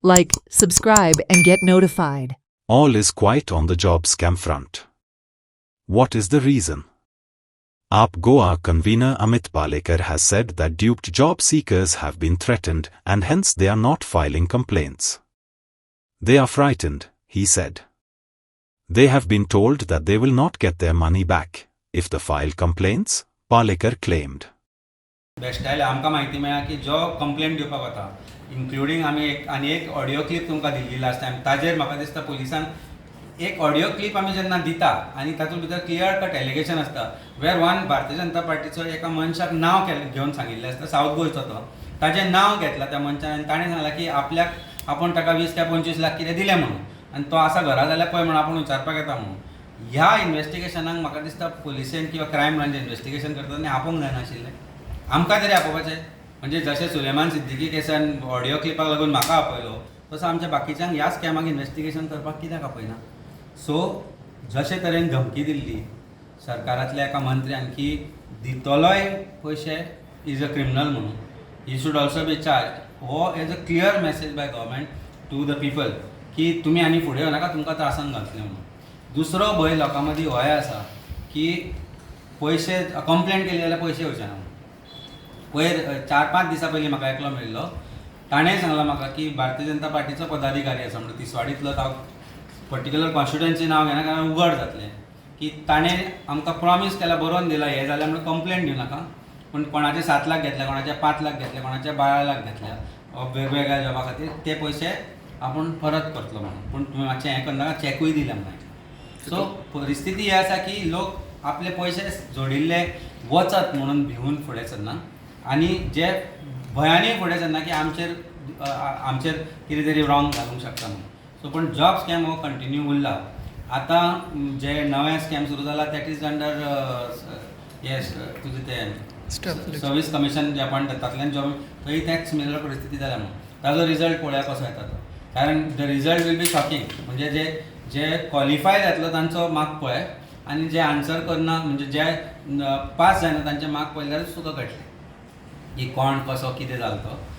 Like, subscribe, and get notified. All is quiet on the job scam front. What is the reason? AAP Goa convener Amit Palekar has said that duped job seekers have been threatened and hence they are not filing complaints. They are frightened, he said. They have been told that they will not get their money back if they file complaints, Palekar claimed. बेस्टायले आमकां म्हायती मेळ्ळा की जो complaint दिवपाक वता including आमी एक audio clip तुमकां दिल्ली लास्ट टायम ताजेर म्हाका दिसता पुलिसान एक ऑडियो क्लिप आमी जेन्ना दिता आनी तातूंत भितर क्लियर कट एलिगेशन आसता वेर वन भारतीय जनता पार्टीचो एका मनशाक नांव घेवन सांगिल्लें आसता सावथ गोंयचो तो ताजें नांव घेतलां त्या मनशान आनी ताणें सांगलां की आपल्याक आपूण ताका 20 काय 25 लाख कितें दिलें म्हणून आनी तो आसा घरा जाल्यार पळय म्हणून आपूण विचारपाक येता म्हणून ह्या इन्व्हेस्टिगेशनाक म्हाका दिसता पुलिसेन किंवा क्रायम ब्रांचेन इन्व्हेस्टिगेशन करता आनी आपोवंक जायनाशिल्लें आमकां तरी आपोवपाचें म्हणजे जशें सुलेमान सिद्दीकी केसान ऑडियो क्लिपाक लागून म्हाका आपयलो तसो आमच्या बाकीच्यांक ह्या स्कॅमाक इन्व्हेस्टिगेशन करपाक कित्याक आपयना सो जशे तरेन धमकी दिल्ली सरकारांतल्या एका मंत्र्यान की दितलोय पयशे इज अ क्रिमिनल म्हणून he should also be charged हो as a clear message by government to the people की तुमी आनी फुडें येवनाका तुमकां त्रासान घातले म्हणून दुसरो भंय लोकां मदीं होय आसा की पयशे कंप्लेंट केली जाल्यार पयशे येवचे ना पयर 4-5 दिसां पयलीं म्हाका एकलो मेळिल्लो ताणें सांगलां म्हाका की भारतीय जनता पार्टीचो पदाधिकारी आसा म्हणून तिसवाडींतलो हांव पर्टिक्युलर कॉन्स्टिट्युएन्सी नांव घेना कारण उघड जातलें की ताणें आमकां प्रॉमीस केला बरोवन दिला हें जाल्यार म्हणून कंप्लेंट दिवं नाका पूण कोणाचे 7 लाख घेतले कोणाचे 5 लाख घेतले कोणाचे 12 लाख घेतल्या वेगवेगळ्या जॉबा खातीर ते पयशे आपूण परत करतलो म्हणून पूण तुवें मातशें हें करनाका चॅकूय दिलें म्हणून सो परिस्थिती ही आसा की लोक आपले पयशे जोडिल्ले वचत म्हणून भिवून फुडें सरना आनी जे भंयानी फुडें सरना की आमचेर कितें तरी रॉंग घालूंक शकता म्हणून सो पूण जॉब स्कॅम हो कंटिन्यू उरला आतां जे नवे स्कॅम सुरू जाला दॅट इज अंडर येस तुजें तें सर्वीस कमिशन जे आपण तातूंतल्यान जॉब थंय त्याच सिमिलर परिस्थिती जाल्या म्हणून ताजो रिजल्ट पळोवया कसो येता तो कारण the result will be shocking म्हणजे जे क्वॉलिफाय जातलो तांचो मार्क पळय आनी जे आन्सर करना म्हणजे जे पास जायना तांचे मार्क पळयल्यार तुका कळटलें की कोण कसो कितें जालो तो